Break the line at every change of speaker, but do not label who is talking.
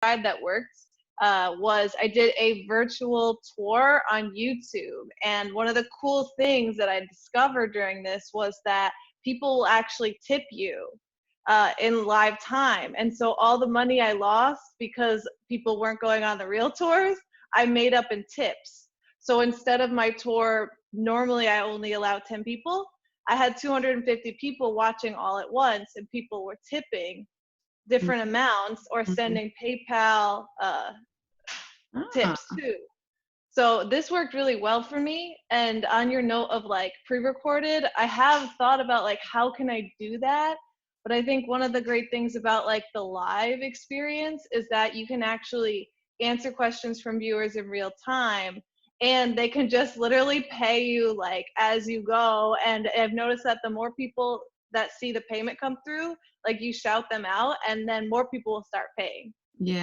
tried that worked was I did a virtual tour on YouTube. And one of the cool things that I discovered during this was that people will actually tip you in live time. And so all the money I lost because people weren't going on the real tours, I made up in tips. So instead of my tour, normally I only allow 10 people, I had 250 people watching all at once, and people were tipping different amounts or
Mhm.
sending PayPal
Ah,
tips too. So this worked really well for me. And on your note of like pre-recorded, I have thought about like how can I do that? But I think one of the great things about like the live experience is that you can actually answer questions from viewers in real time, and they can just literally pay you like as you go. And I've noticed that the more people that see the payment come through, like you shout them out, and then more people will start paying.
yeah.